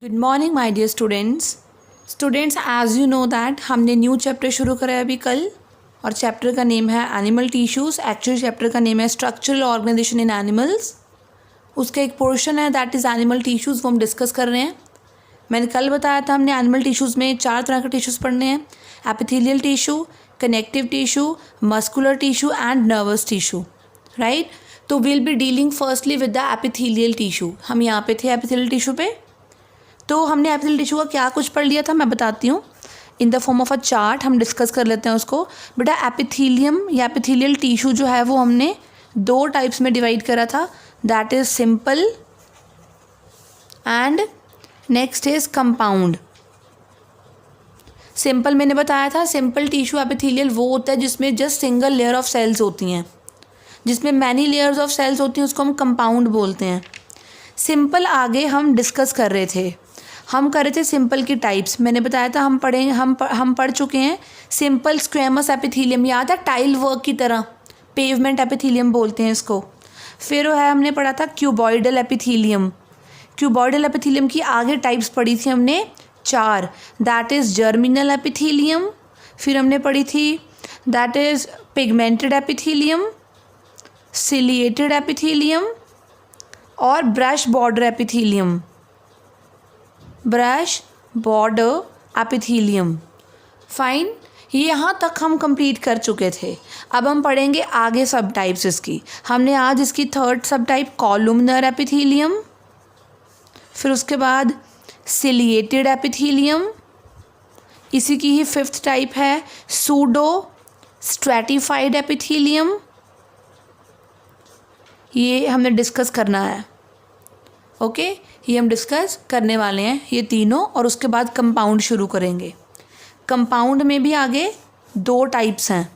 Good morning my dear students as you know that हमने new chapter शुरू करा है अभी कल और चैप्टर का नेम है एनिमल टिश्यूज़। एक्चुअली चैप्टर का नेम है स्ट्रक्चरल ऑर्गेनाइजेशन इन एनिमल्स। उसका एक पोर्शन है दैट इज़ एनिमल टिश्यूज़, वो हम डिस्कस कर रहे हैं। मैंने कल बताया था हमने एनिमल टिश्यूज़ में 4 तरह के टिश्यूज़ पढ़ने हैं: epithelial tissue, connective tissue, muscular tissue and nervous tissue, right. तो will be dealing firstly with the epithelial tissue. हम यहाँ पे थे एपिथेलियल टिश्यू पे। तो हमने एपिथेलियल टिश्यू का क्या कुछ पढ़ लिया था मैं बताती हूँ। In the form of a chart हम डिस्कस कर लेते हैं उसको। बेटा एपिथेलियम या एपिथेलियल टिश्यू जो है वो हमने 2 टाइप्स में डिवाइड करा था, that is simple and next is compound. Simple मैंने बताया था, सिंपल टिश्यू एपिथेलियल वो होता है जिसमें just single layer of cells होती हैं। जिसमें मैनी लेयर्स ऑफ सेल्स होती हैं उसको हम कंपाउंड बोलते हैं। सिंपल आगे हम डिस्कस कर रहे थे, हम कर रहे थे सिंपल की टाइप्स। मैंने बताया था हम पढ़ चुके हैं सिंपल स्क्वेमस एपिथेलियम, याद है, टाइल वर्क की तरह, पेवमेंट एपिथेलियम बोलते हैं इसको। फिर वो है हमने पढ़ा था क्यूबॉइडल एपिथेलियम। क्यूबॉइडल एपिथेलियम की आगे टाइप्स पढ़ी थी हमने 4, दैट इज़ जर्मिनल एपिथेलियम। फिर हमने पढ़ी थी that is pigmented epithelium, ciliated epithelium और brush border epithelium. Brush border epithelium, fine. ये यहाँ तक हम कंप्लीट कर चुके थे। अब हम पढ़ेंगे आगे सब टाइप्स इसकी। हमने आज इसकी 3rd सब टाइप कॉलुमनर एपिथेलियम, फिर उसके बाद सिलिएटेड एपिथेलियम, इसी की ही 5th टाइप है सूडो स्ट्रैटिफाइड एपिथेलियम। ये हमने डिस्कस करना है, ओके ये हम डिस्कस करने वाले हैं ये तीनों, और उसके बाद कंपाउंड शुरू करेंगे। कंपाउंड में भी आगे 2 टाइप्स हैं,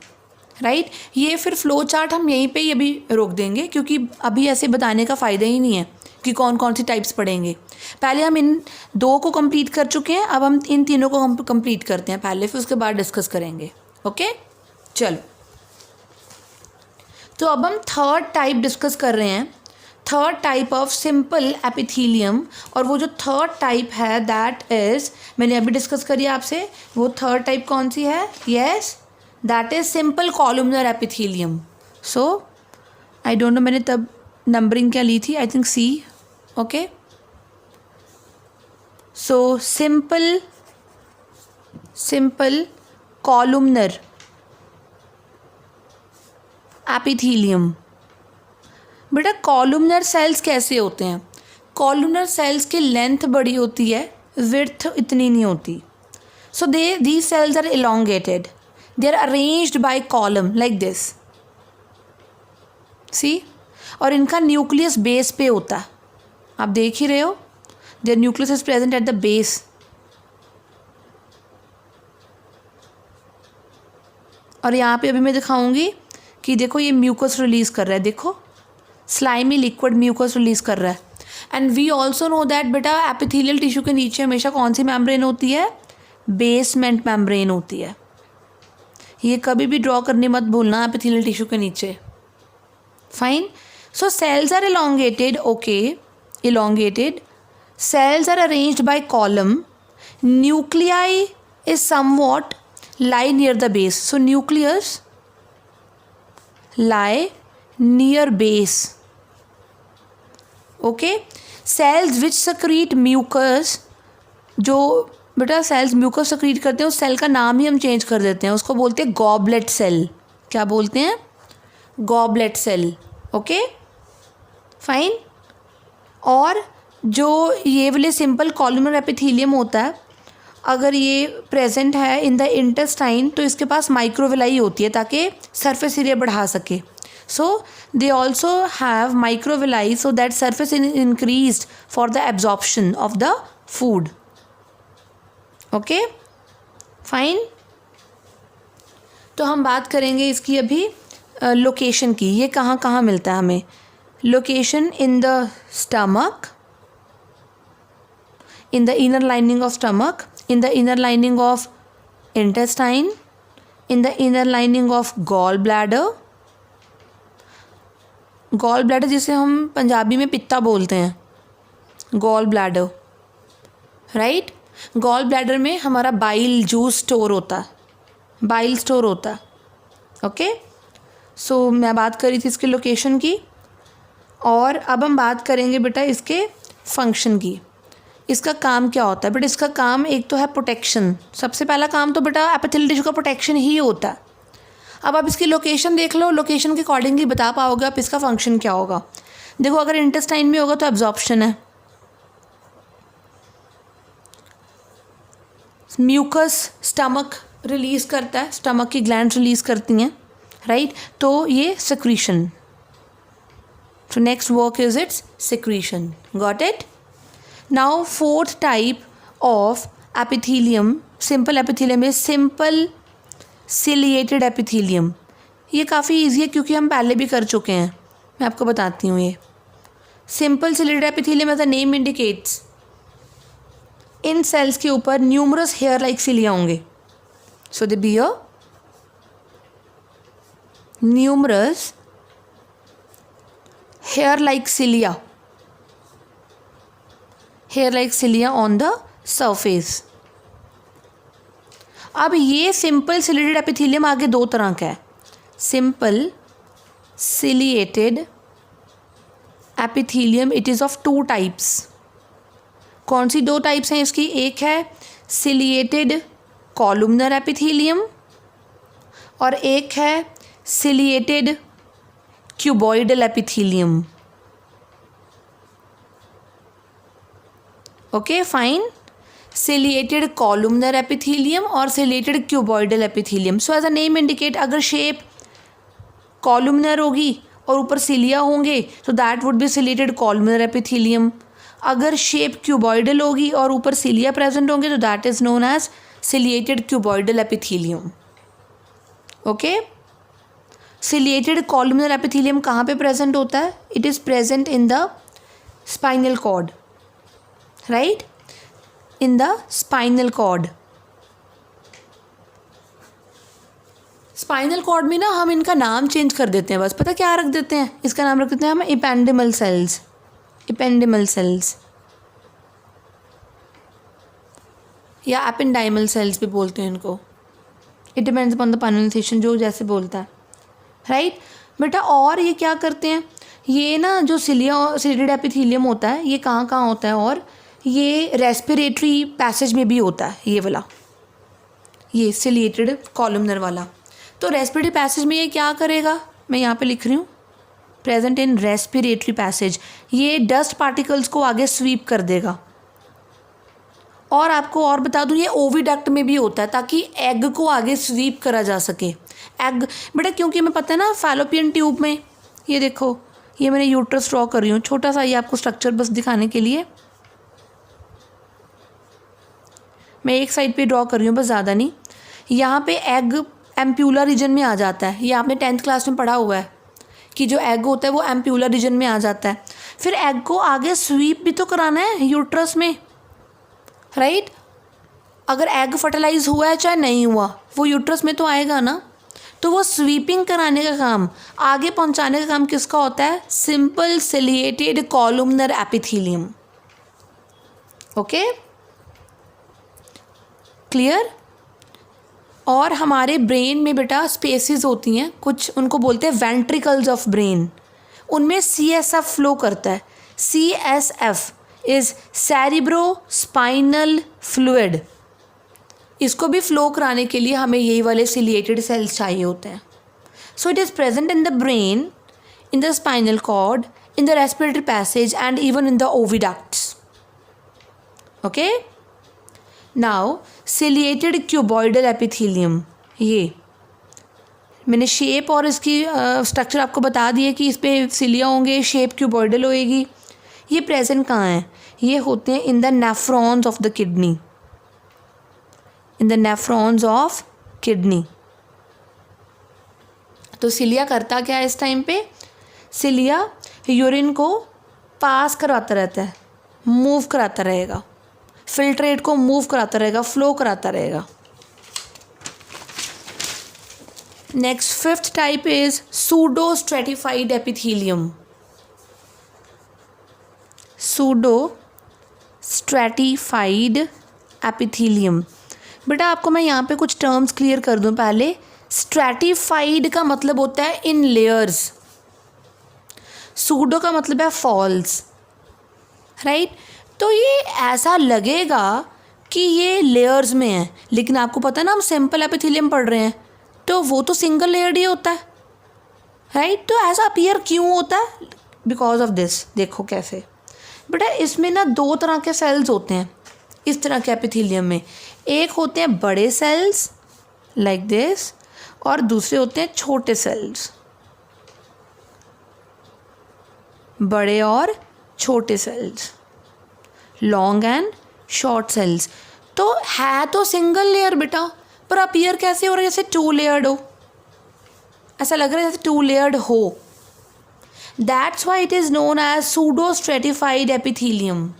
राइट। ये फिर फ्लो चार्ट हम यहीं पे ही अभी रोक देंगे क्योंकि अभी ऐसे बताने का फ़ायदा ही नहीं है कि कौन कौन सी टाइप्स पढ़ेंगे। पहले हम इन 2 को कंप्लीट कर चुके हैं, अब हम इन तीनों को हम कंप्लीट करते हैं पहले, फिर उसके बाद डिस्कस करेंगे, ओके। चलो, तो अब हम 3rd टाइप डिस्कस कर रहे हैं, 3rd type of simple epithelium. और वो जो 3rd टाइप है दैट इज़, मैंने अभी डिस्कस करी आपसे, वो 3rd टाइप कौन सी है? Yes, that is simple columnar epithelium. So I don't know मैंने तब नंबरिंग क्या ली थी, I think C, okay. So simple columnar epithelium. बेटा कॉलुमनर सेल्स कैसे होते हैं? कॉलुमनर सेल्स की लेंथ बड़ी होती है, विड्थ इतनी नहीं होती। So these cells are elongated, they are arranged by column like this, see. और इनका न्यूक्लियस बेस पे होता है, आप देख ही रहे हो, there nucleus is present at the base. और यहाँ पे अभी मैं दिखाऊंगी कि देखो ये म्यूकस रिलीज कर रहा है, देखो स्लाइमी लिक्विड म्यूकस रिलीज कर रहा है। And we also know that बेटा एपिथेलियल टिश्यू के नीचे हमेशा कौन सी मेम्ब्रेन होती है? बेसमेंट मेम्ब्रेन होती है। ये कभी भी ड्रॉ करने मत भूलना एपिथेलियल टिश्यू के नीचे, fine. So cells are elongated, okay, elongated. Cells are arranged by column. Nuclei is somewhat lie near the base. So nucleus lie near base, okay. Cells which secrete mucus, जो बेटा sales mucus secrete करते हैं उस cell का नाम ही हम change कर देते हैं, उसको बोलते हैं गॉबलेट सेल। क्या बोलते हैं? Goblet cell, okay, fine. और जो ये वाले सिंपल कॉलुमनर एपिथेलियम होता है, अगर ये प्रेजेंट है इन द इंटेस्टाइन तो इसके पास माइक्रोविलाई होती है ताकि सरफेस एरिया बढ़ा सके। So they also have microvilli so that surface is increased for the absorption of the food, okay, fine। तो हम बात करेंगे इसकी अभी लोकेशन की, ये कहाँ कहाँ मिलता है हमें। Location in the stomach, in the inner lining of stomach, in the inner lining of intestine, in the inner lining of gallbladder। Gallbladder जिसे हम पंजाबी में पित्ता बोलते हैं, gallbladder, right. Gallbladder में हमारा बाइल जूस स्टोर होता है, बाइल स्टोर होता है। ओके, सो मैं बात कर रही थी इसके लोकेशन की, और अब हम बात करेंगे बेटा इसके फंक्शन की। इसका काम क्या होता है बेटा? इसका काम एक तो है प्रोटेक्शन। सबसे पहला काम तो बेटा एपिथेलियल टिश्यू का प्रोटेक्शन ही होता है। अब आप इसकी लोकेशन देख लो, लोकेशन के अकॉर्डिंगली बता पाओगे आप इसका फंक्शन क्या होगा। देखो, अगर इंटेस्टाइन में होगा तो एब्जॉर्प्शन है, म्यूकस स्टमक रिलीज़ करता है, स्टमक की ग्लैंड्स रिलीज़ करती हैं, राइट। तो ये secretion, so next work is its secretion. Got it? Now fourth type of epithelium, simple epithelium is simple ciliated epithelium. ये काफ़ी ईजी है क्योंकि हम पहले भी कर चुके हैं, मैं आपको बताती हूँ। ये simple ciliated epithelium as the name indicates, इन सेल्स के ऊपर न्यूमरस हेयर लाइक सिलिया होंगे। So they be a numerous hair like cilia on the surface. अब ये सिंपल सिलिएटेड एपिथेलियम आगे दो तरह का है। Simple ciliated epithelium it is of two types. कौन सी दो टाइप्स हैं इसकी? एक है सिलिएटेड कॉलुमनर एपिथेलियम और एक है ciliated cuboidal epithelium. Okay fine, ciliated columnar epithelium और ciliated cuboidal epithelium. So as a name indicate, अगर शेप कॉलुमनर होगी और ऊपर सिलिया होंगे तो that would be ciliated columnar epithelium. अगर शेप क्यूबॉइडल होगी और ऊपर सिलिया प्रेजेंट होंगे तो that is known as ciliated cuboidal epithelium. Okay, ciliated columnar epithelium कहाँ पे प्रेजेंट होता है? It is present in the spinal cord, right, in the spinal cord. Spinal cord में ना हम इनका नाम चेंज कर देते हैं, बस पता क्या रख देते हैं? इसका नाम रख देते हैं हम इपेंडिमल सेल्स, इपेंडिमल सेल्स या एपेंडाइमल सेल्स भी बोलते हैं इनको। It depends upon the pronunciation, जो जैसे बोलता है, राइट बेटा। और ये क्या करते हैं? ये ना जो सिलिएटेड एपिथेलियम होता है ये कहाँ कहाँ होता है? और ये रेस्पिरेटरी पैसेज में भी होता है, ये वाला, ये सिलिएटेड कॉलुमनर वाला। तो रेस्पिरेटरी पैसेज में ये क्या करेगा? मैं यहाँ पे लिख रही हूँ, प्रेजेंट इन रेस्पिरेटरी पैसेज। ये डस्ट पार्टिकल्स को आगे स्वीप कर देगा। और आपको और बता दूँ, ये ओविडक्ट में भी होता है ताकि एग को आगे स्वीप करा जा सके। एग बेटा, क्योंकि हमें पता है ना फैलोपियन ट्यूब में, ये देखो, ये मैंने यूट्रस ड्रॉ कर रही हूँ, छोटा सा ये आपको स्ट्रक्चर बस दिखाने के लिए मैं एक साइड पे ड्रॉ कर रही हूँ, बस ज़्यादा नहीं। यहाँ पे एग एम्प्यूलर रीजन में आ जाता है, ये आपने 10th क्लास में पढ़ा हुआ है कि जो एग होता है वो एम्प्यूलर रीजन में आ जाता है। फिर एग को आगे स्वीप भी तो कराना है यूट्रस में, राइट। अगर एग फर्टिलाइज हुआ है चाहे नहीं हुआ, वो यूट्रस में तो आएगा ना। तो वो स्वीपिंग कराने का काम, आगे पहुंचाने का काम किसका होता है? Simple ciliated columnar epithelium. Okay, clear. और हमारे ब्रेन में बेटा स्पेसेस होती हैं कुछ, उनको बोलते हैं वेंट्रिकल्स ऑफ ब्रेन। उनमें CSF फ्लो करता है। CSF is cerebro spinal fluid. इसको भी फ्लो कराने के लिए हमें यही वाले सिलिएटेड सेल्स चाहिए होते हैं। So it is present in the brain, in the spinal cord, in the respiratory passage and even in the oviducts. Okay, now ciliated cuboidal epithelium, ये मैंने शेप और इसकी स्ट्रक्चर आपको बता दिए कि इस पर सिलिया होंगे, शेप क्यूबॉइडल होएगी। ये प्रेजेंट कहाँ हैं? ये होते हैं in the nephrons of the kidney, in the nephrons of kidney. तो सिलिया करता क्या है इस टाइम पे? सिलिया यूरिन को पास कराता रहता है, मूव कराता रहेगा, फिल्ट्रेट को मूव कराता रहेगा, फ्लो कराता रहेगा। Next 5th type is pseudo stratified epithelium. Pseudo stratified epithelium. बेटा आपको मैं यहाँ पे कुछ टर्म्स क्लियर कर दूँ पहले। स्ट्रैटिफाइड का मतलब होता है इन लेयर्स, सूडो का मतलब है फॉल्स, राइट। तो ये ऐसा लगेगा कि ये लेयर्स में है, लेकिन आपको पता है ना हम सिंपल एपिथेलियम पढ़ रहे हैं तो वो तो सिंगल लेयर्ड ही होता है, राइट। तो ऐसा अपीयर क्यों होता है? Because of this. देखो कैसे बेटा, इसमें ना दो तरह के सेल्स होते हैं इस तरह के एपिथेलियम में। एक होते हैं बड़े सेल्स लाइक दिस, और दूसरे होते हैं छोटे सेल्स, बड़े और छोटे cells, long and short cells. तो है तो सिंगल लेयर बेटा, पर अपीयर कैसे हो रहा है? जैसे टू लेयर्ड हो, ऐसा लग रहा है जैसे टू लेयर्ड हो। That's why it is known as pseudo stratified epithelium.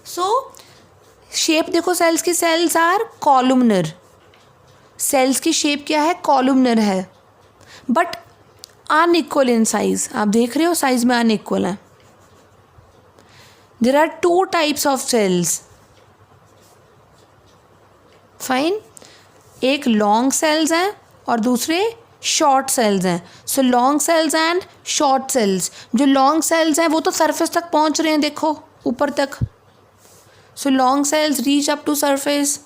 So shape देखो सेल्स की, सेल्स आर कॉलुमनर। सेल्स की शेप क्या है? कॉलुमनर है, बट अनइक्वल इन साइज। आप देख रहे हो साइज में अनइक्वल है। There are two types of cells, fine. एक लॉन्ग सेल्स हैं और दूसरे शॉर्ट सेल्स हैं। So long cells and short cells. जो लॉन्ग सेल्स हैं वो तो सरफेस तक पहुंच रहे हैं, देखो ऊपर तक। So long cells reach up to surface,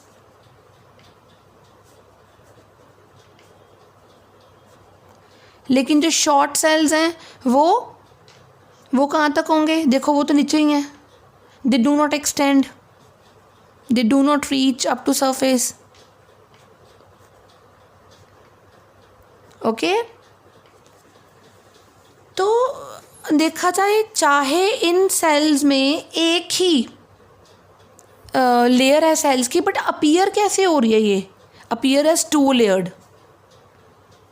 लेकिन जो शॉर्ट सेल्स हैं वो कहाँ तक होंगे? देखो वो तो नीचे ही हैं। They do not extend, they do not reach up to surface. Okay, तो देखा जाए चाहे इन सेल्स में एक ही लेयर है सेल्स की, बट अपीयर कैसे हो रही है? ये appear as two layered,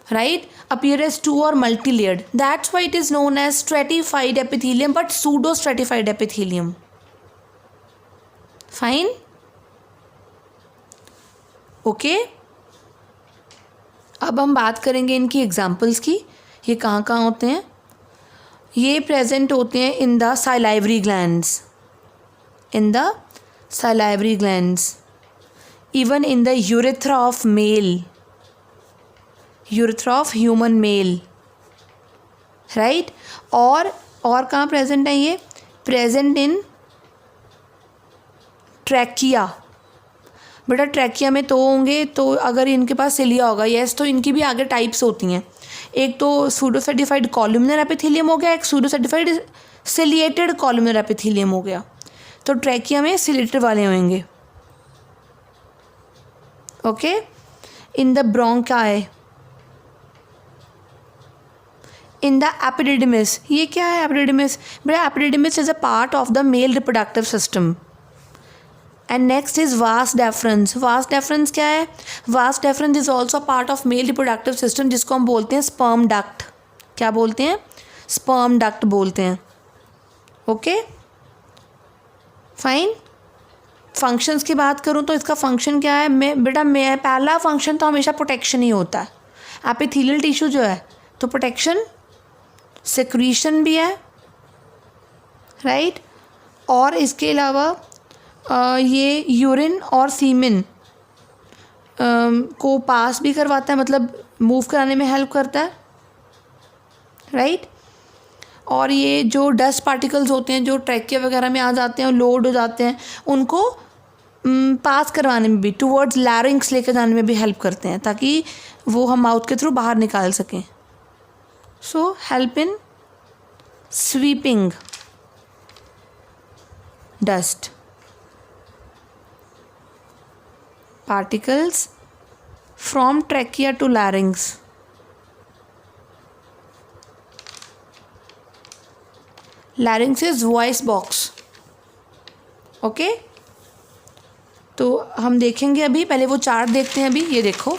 right, appear as two or multi-layered. That's why it is known as stratified epithelium, but pseudo stratified epithelium. Fine? Okay? अब हम बात करेंगे इनकी एग्जाम्पल्स की। ये कहाँ कहाँ होते हैं? ये प्रेजेंट होते हैं in the salivary glands, in the salivary glands, even in the urethra of male, urethra of human male, right. और कहाँ प्रेजेंट है? ये प्रेजेंट इन ट्रैकिया। बेटा ट्रैकिया में तो होंगे, तो अगर इनके पास सिलिया होगा, यस, तो इनकी भी आगे टाइप्स होती हैं। एक तो सूडो सर्टिफाइड कॉलुमनर एपिथेलियम हो गया, एक pseudo certified ciliated columnar epithelium हो गया। तो ट्रैकिया में सिलिएटेड वाले होंगे। Okay, in the bronchi, in the epididymis. ये क्या है एपिडिडमिस? बेटा epididymis is a part of the male reproductive system. And next is vas deferens. Vas deferens क्या है? Vas deferens is also part of male reproductive system, जिसको हम बोलते हैं स्पर्म डक्ट। क्या बोलते हैं? स्पर्म डक्ट बोलते हैं। Okay, fine. फंक्शंस की बात करूँ तो इसका फंक्शन क्या है? मैं पहला फंक्शन तो हमेशा प्रोटेक्शन ही होता है। एपिथेलियल टिश्यू जो है तो प्रोटेक्शन, सिक्रीशन भी है, राइट। और इसके अलावा ये यूरिन और सीमेन को पास भी करवाता है, मतलब मूव कराने में हेल्प करता है, राइट। और ये जो डस्ट पार्टिकल्स होते हैं जो ट्रैकिया वगैरह में आ जाते हैं, लोड हो जाते हैं, उनको पास करवाने में भी, टूवर्ड्स लैरिंक्स लेकर जाने में भी हेल्प करते हैं, ताकि वो हम माउथ के थ्रू बाहर निकाल सकें। So help in sweeping dust particles from trachea to larynx. Larynx is voice box. Okay? तो हम देखेंगे अभी, पहले वो चार्ट देखते हैं अभी। ये देखो,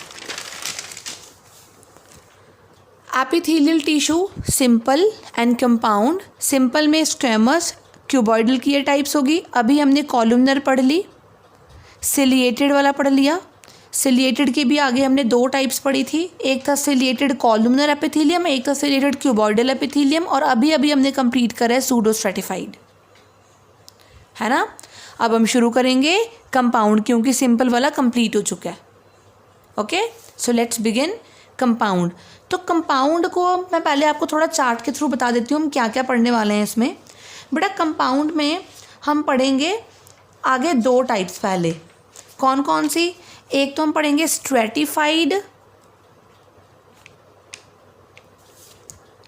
epithelial tissue simple and compound. Simple में स्क्वेमस, क्यूबॉइडल की ये टाइप्स होगी। अभी हमने कॉलुमनर पढ़ ली, सिलिएटेड वाला पढ़ लिया। सिलिएटेड की भी आगे हमने दो टाइप्स पढ़ी थी, एक था सिलिएटेड कॉलुमनर एपिथेलियम, एक था सिलिएटेड क्यूबॉइडल एपिथेलियम, और अभी अभी हमने कंप्लीट करा है सूडो स्ट्रेटिफाइड। है ना। अब हम शुरू करेंगे कंपाउंड, क्योंकि सिंपल वाला कंप्लीट हो चुका है। Okay, so let's begin compound. तो कंपाउंड को मैं पहले आपको थोड़ा चार्ट के थ्रू बता देती हूँ हम क्या क्या पढ़ने वाले हैं इसमें। बेटा कंपाउंड में हम पढ़ेंगे आगे 2 टाइप्स पहले। कौन कौन सी? एक तो हम पढ़ेंगे स्ट्रेटिफाइड,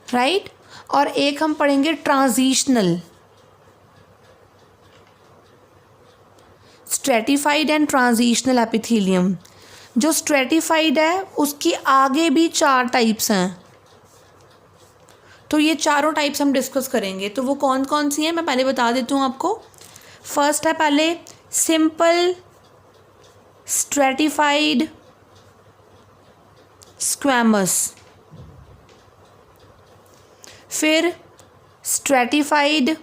राइट, और एक हम पढ़ेंगे transitional. Stratified and transitional epithelium. जो स्ट्रेटिफाइड है उसकी आगे भी 4 टाइप्स हैं, तो ये चारों टाइप्स हम डिस्कस करेंगे। तो वो कौन कौन सी हैं मैं पहले बता देती हूँ आपको। फर्स्ट है पहले सिंपल स्ट्रेटिफाइड स्क्वैमस, फिर स्ट्रेटिफाइड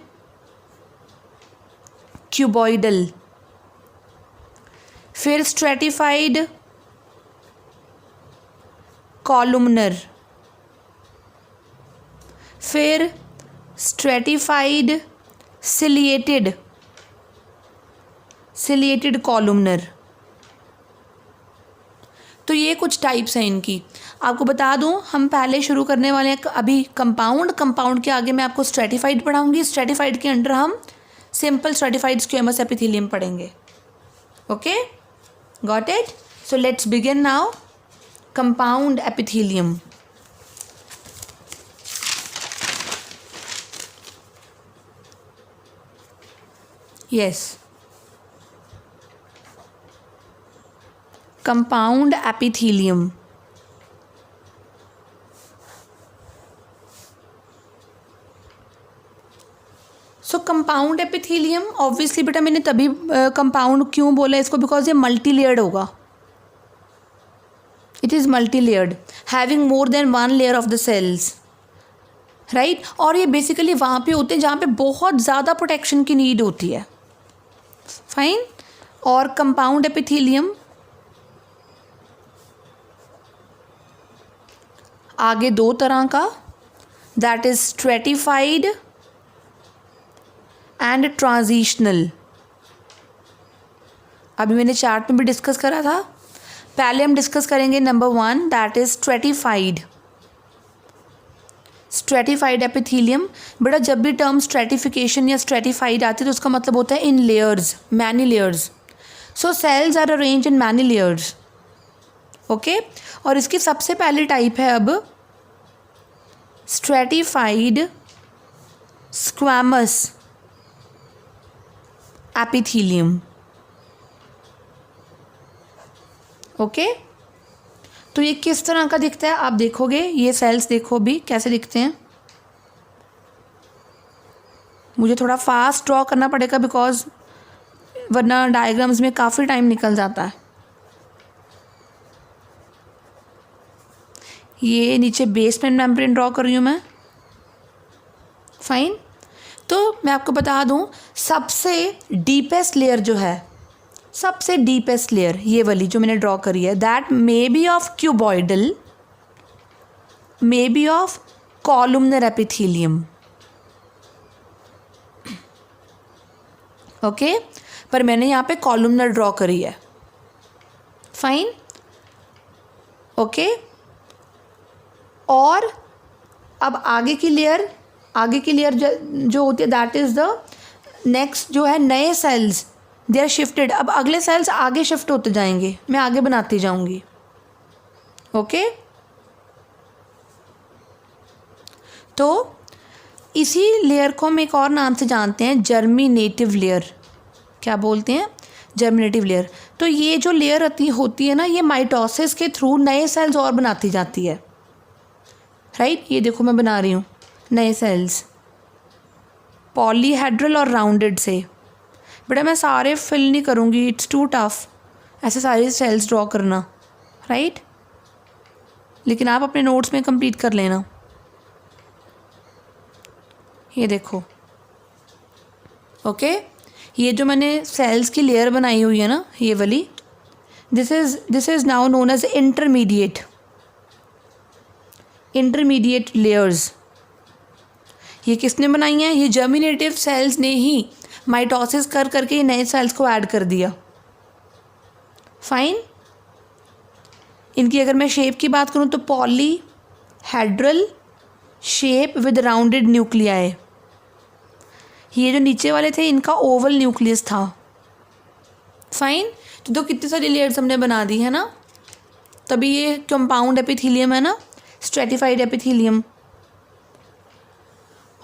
क्यूबॉइडल, फिर स्ट्रेटिफाइड कॉलुमनर, फिर स्ट्रेटिफाइड सिलिएटेड कॉलुमनर। तो ये कुछ टाइप्स हैं इनकी। आपको बता दूं हम पहले शुरू करने वाले हैं अभी कंपाउंड के आगे मैं आपको स्ट्रेटिफाइड पढ़ाऊंगी। स्ट्रेटिफाइड के अंडर हम सिंपल स्ट्रेटिफाइड स्क्वेमस एपिथेलियम पढ़ेंगे। Okay, got it? So let's begin now compound epithelium. Yes, compound epithelium. So compound epithelium obviously बेटा मैंने तभी कंपाउंड क्यों बोला इसको, बिकॉज ये मल्टी लेयर्ड होगा। It is multi layered having more than 1 layer of the cells, right. और ये बेसिकली वहाँ पे होते हैं जहाँ पे बहुत ज़्यादा प्रोटेक्शन की नीड होती है। फाइन। और कंपाउंड एपिथेलियम आगे 2 तरह का, that is stratified and transitional. अभी मैंने चार्ट में भी डिस्कस करा था। पहले हम डिस्कस करेंगे number 1, that is stratified epithelium. बेटा जब भी टर्म स्ट्रेटिफिकेशन या स्ट्रेटिफाइड आती है तो उसका मतलब होता है in layers, many layers. So cells are arrange in many layers. Okay, और इसकी सबसे पहली टाइप है अब स्ट्रेटिफाइड स्क्वैमस एपिथेलियम। ओके, तो ये किस तरह का दिखता है आप देखोगे। ये सेल्स देखो भी कैसे दिखते हैं। मुझे थोड़ा फास्ट ड्रॉ करना पड़ेगा बिकॉज वरना डायग्राम्स में काफ़ी टाइम निकल जाता है। ये नीचे बेसमेंट मेम्ब्रेन ड्रॉ कर रही हूँ मैं। फाइन। तो मैं आपको बता दूँ सबसे डीपेस्ट लेयर जो है, सबसे डीपेस्ट लेयर ये वाली जो मैंने ड्रॉ करी है, that may be of cuboidal, may be of columnar epithelium. Okay, पर मैंने यहाँ पे कॉलुमनर ड्रॉ करी है। फाइन। ओके, और अब आगे की लेयर जो होती है दैट इज़ द नेक्स्ट जो है नए सेल्स, दे आर शिफ्टेड। अब अगले सेल्स आगे शिफ्ट होते जाएंगे, मैं आगे बनाती जाऊंगी। ओके, तो इसी लेयर को हम एक और नाम से जानते हैं, जर्मिनेटिव लेयर। क्या बोलते हैं? Germinative layer. तो ये जो लेयर होती है ना, ये माइटोसिस के थ्रू नए सेल्स और बनाती जाती है, राइट। ये देखो मैं बना रही हूँ नए सेल्स, पॉलीहेड्रल और राउंडेड से। बेटा मैं सारे फिल नहीं करूँगी, इट्स टू टफ ऐसे सारे सेल्स ड्रॉ करना, राइट। लेकिन आप अपने नोट्स में कंप्लीट कर लेना। ये देखो, ओके, ये जो मैंने सेल्स की लेयर बनाई हुई है ना, ये वाली, this is now known as intermediate layers. ये किसने बनाई हैं? ये जर्मिनेटिव सेल्स ने ही माइटोसिस कर करके ये नए सेल्स को ऐड कर दिया। फाइन। इनकी अगर मैं शेप की बात करूँ तो polyhedral shape with rounded nuclei. ये जो नीचे वाले थे इनका ओवल न्यूक्लियस था। फाइन। तो कितनी सारी लेयर्स हमने बना दी है ना, तभी ये कंपाउंड एपिथेलियम है ना, स्ट्रेटिफाइड एपिथेलियम।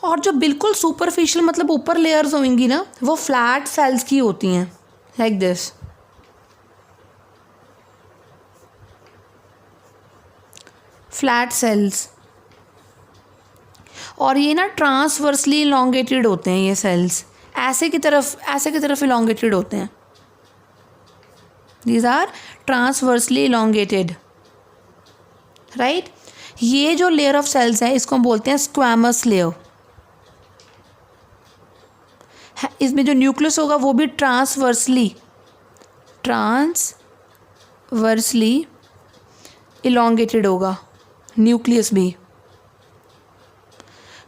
और जो बिल्कुल सुपरफिशियल मतलब ऊपर लेयर्स होंगी ना, वो फ्लैट सेल्स की होती हैं, लाइक दिस। Flat sales. और ये ना ट्रांसवर्सली इलोंगेटेड होते हैं ये सेल्स, ऐसे की तरफ इलोंगेटेड होते हैं। These are transversely elongated, right. ये जो लेयर ऑफ सेल्स है इसको हम बोलते हैं स्क्वैमस लेयर। इसमें जो न्यूक्लियस होगा वो भी ट्रांसवर्सली इलोंगेटेड होगा, न्यूक्लियस भी।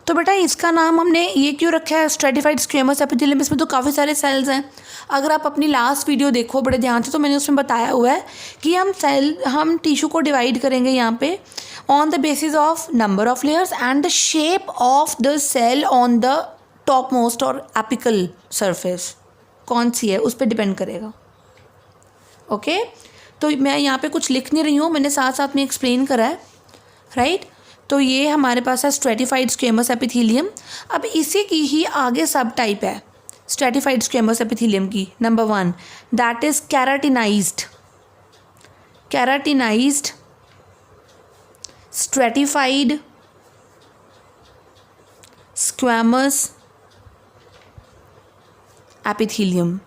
तो बेटा इसका नाम हमने ये क्यों रखा है स्ट्रेटिफाइड स्क्वेमस एपिथेलियम। इसमें तो काफ़ी सारे सेल्स हैं। अगर आप अपनी लास्ट वीडियो देखो बड़े ध्यान से तो मैंने उसमें बताया हुआ है कि हम टिश्यू को डिवाइड करेंगे यहाँ पे on the basis of number of layers and the shape of the cell on the top most और एपिकल सरफेस कौन सी है उस पर डिपेंड करेगा। ओके तो मैं यहाँ पे कुछ लिख नहीं रही हूँ, मैंने साथ साथ में एक्सप्लेन करा है, राइट। तो ये हमारे पास है स्ट्रेटिफाइड स्क्वेमस एपिथेलियम। अब इसी की ही आगे सब टाइप है स्ट्रेटिफाइड स्क्वेमस एपिथेलियम की। Number 1 that is keratinised stratified squamous epithelium.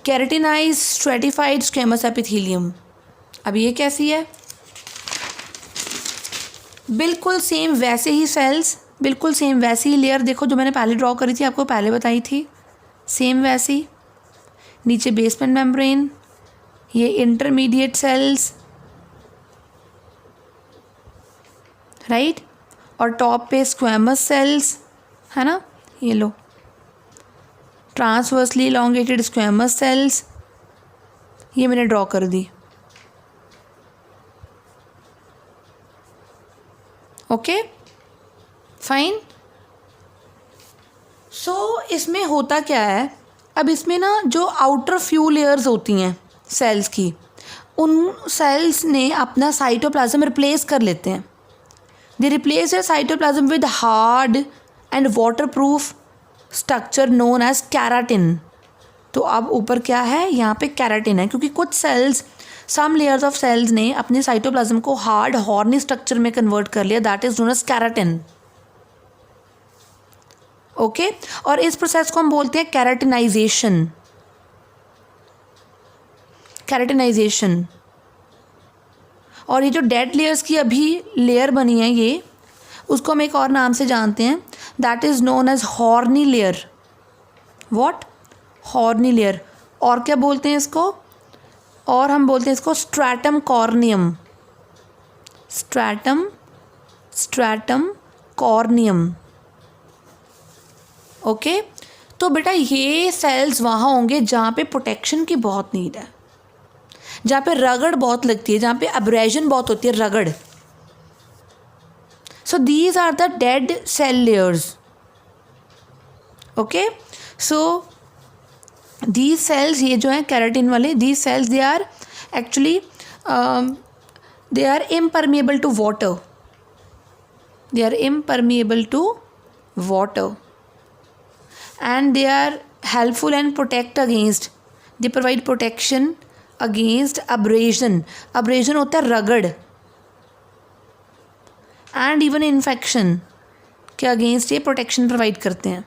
Keratinised stratified squamous epithelium. अब ये कैसी है? बिल्कुल सेम वैसे ही सेल्स, बिल्कुल सेम वैसी ही लेयर देखो जो मैंने पहले ड्रॉ करी थी, आपको पहले बताई थी, सेम वैसी। नीचे बेसमेंट मेम्ब्रेन, ये इंटरमीडिएट सेल्स, राइट, और टॉप पे स्क्वेमस सेल्स है ना, ये लो ट्रांसवर्सली इलोंगेटेड स्क्वेमस सेल्स, ये मैंने ड्रॉ कर दी। Okay fine. सो इसमें होता क्या है, अब इसमें ना जो आउटर फ्यू लेयर्स होती हैं सेल्स की, उन सेल्स ने अपना साइटोप्लाज्म रिप्लेस कर लेते हैं। They replace your cytoplasm with hard and waterproof structure known as keratin. तो अब ऊपर क्या है, यहाँ पे कैराटिन है, क्योंकि कुछ cells, some layers of cells ने अपने साइटोप्लाज्म को हार्ड हॉर्नी स्ट्रक्चर में कन्वर्ट कर लिया, that is known as keratin. Okay और इस प्रोसेस को हम बोलते हैं कैराटिनाइजेशन। और ये जो डेड लेयर्स की अभी लेयर बनी है ये, उसको हम एक और नाम से जानते हैं, that is known as horny layer. What? Horny layer. और क्या बोलते हैं इसको? और हम बोलते हैं इसको stratum corneum. Stratum corneum. Okay तो बेटा ये सेल्स वहाँ होंगे जहाँ पे प्रोटेक्शन की बहुत नीड है, जहाँ पे रगड़ बहुत लगती है, जहाँ पे अब्रेजन बहुत होती है, रगड़। So these are the dead cell layers. Okay so these cells, ये जो हैं केराटिन वाले, these cells they are actually they are impermeable to water. They are impermeable to water and they are helpful and protect against, they provide protection against abrasion. abrasion होता है रगड़, and even infection के against ये protection provide करते हैं।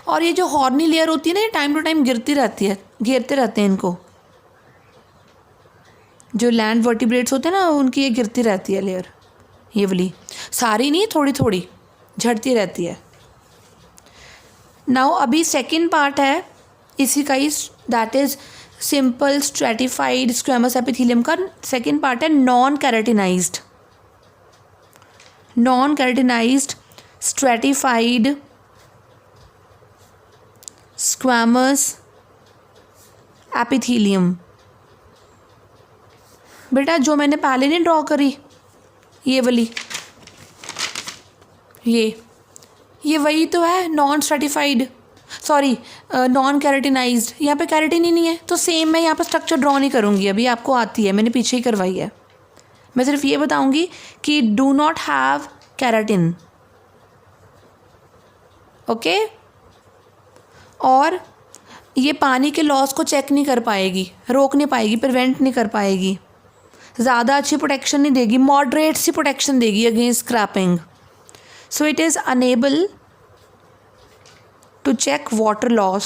और ये जो हॉर्नी लेयर होती है ना, ये टाइम टू टाइम गिरती रहती है, घेरते रहते हैं इनको। जो लैंड वर्टिब्रेट्स होते हैं ना, उनकी ये गिरती रहती है लेयर, ये वाली, सारी नहीं, थोड़ी थोड़ी झड़ती रहती है। नाउ अभी सेकंड पार्ट है इसी का ही, that is simple stratified squamous epithelium का सेकंड पार्ट है non keratinised stratified squamous epithelium. बेटा जो मैंने पहले नहीं ड्रॉ करी, ये वाली, ये वही तो है, non stratified, sorry non keratinised. यहाँ पे कैरेटिन ही नहीं है, तो सेम मैं यहाँ पर स्ट्रक्चर ड्रॉ नहीं करूँगी, अभी आपको आती है, मैंने पीछे ही करवाई है। मैं सिर्फ ये बताऊँगी कि do not have keratin, okay. और ये पानी के लॉस को चेक नहीं कर पाएगी, रोक नहीं पाएगी, प्रिवेंट नहीं कर पाएगी, ज़्यादा अच्छी प्रोटेक्शन नहीं देगी, मॉडरेट सी प्रोटेक्शन देगी against scraping. So it is unable to check water loss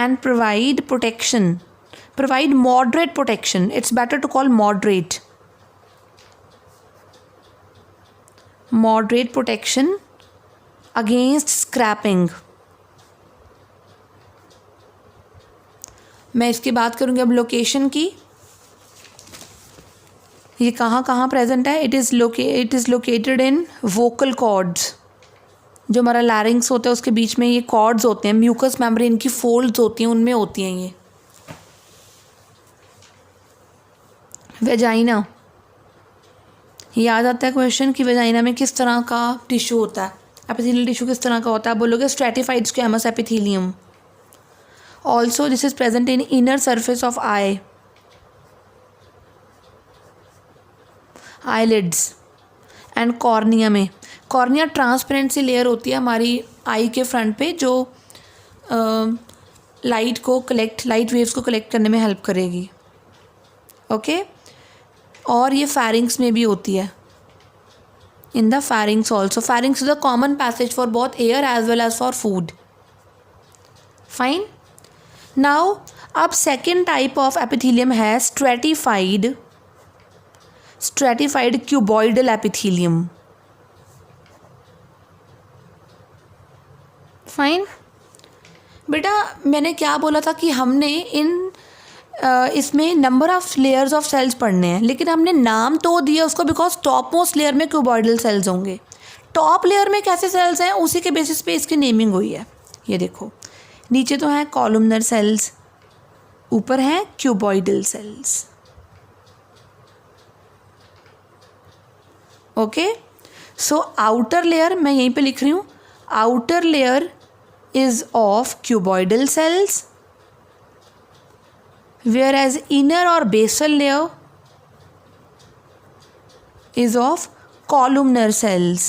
and provide protection, provide moderate protection. It's better to call moderate protection against scrapping. मैं इसकी बात करूँगी अब लोकेशन की। ये कहाँ कहाँ प्रेजेंट है? It is located in vocal cords, जो हमारा लैरिंग्स होता है उसके बीच में ये कॉर्ड्स होते हैं, म्यूकस मेम्ब्रेन की फोल्ड्स होती हैं, उनमें होती हैं ये। वेजाइना, ये आ जाता है क्वेश्चन कि वेजाइना में किस तरह का टिश्यू होता है, एपिथेलियल टिश्यू किस तरह का होता है। आप बोलोगे stratified squamous epithelium. Also this is present in inner surface of eyelids and cornea में। कॉर्निया ट्रांसपेरेंसी लेयर होती है हमारी आई के फ्रंट पे, जो लाइट वेव्स को कलेक्ट करने में हेल्प करेगी, ओके। और ये फैरिंग्स में भी होती है, in the pharynx also. Pharynx is the common passage for both air as well as for food. Fine. Now अब सेकेंड टाइप ऑफ एपिथेलियम है स्ट्रेटिफाइड क्यूबॉइडल एपिथेलियम। फाइन बेटा, मैंने क्या बोला था कि हमने इसमें number of layers of cells पढ़ने हैं, लेकिन हमने नाम तो दिया उसको बिकॉज टॉप मोस्ट लेयर में क्यूबॉइडल सेल्स होंगे। टॉप लेयर में कैसे सेल्स हैं उसी के बेसिस पे इसकी नेमिंग हुई है। ये देखो, नीचे तो हैं कॉलमनर सेल्स, ऊपर हैं cuboidal cells, okay. So outer layer मैं यहीं पे लिख रही हूँ, outer layer is of cuboidal cells, whereas inner or basal layer is of columnar cells.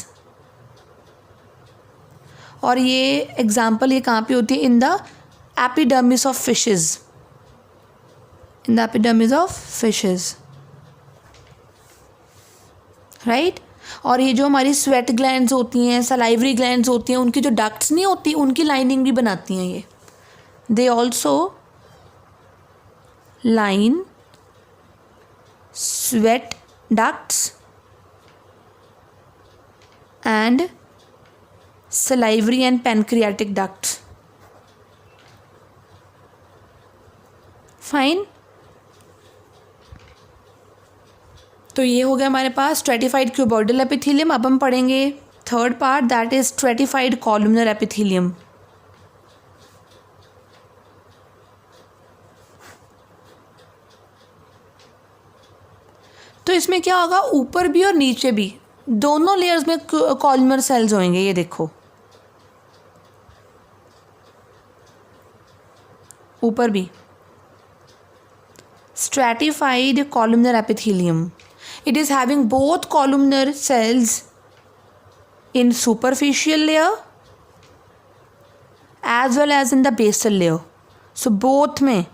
और ये एग्जाम्पल ये कहाँ पे होती है? In the epidermis of fishes, in the epidermis of fishes, right. और ये जो हमारी स्वेट ग्लैंड्स होती हैं, सलाइवरी ग्लैंड्स होती हैं, उनकी जो डक्ट्स नहीं होती, उनकी लाइनिंग भी बनाती हैं ये। They also line sweat ducts and salivary and pancreatic ducts. Fine. तो ये हो गया हमारे पास स्ट्रेटिफाइड क्यूबॉइडल एपिथेलियम। अब हम पढ़ेंगे third part, that is stratified columnar epithelium. तो इसमें क्या होगा, ऊपर भी और नीचे भी दोनों लेयर्स में कॉलमनर सेल्स होंगे। ये देखो, ऊपर भी stratified columnar epithelium. It is having both columnar cells in superficial layer as well as in the basal layer. So both में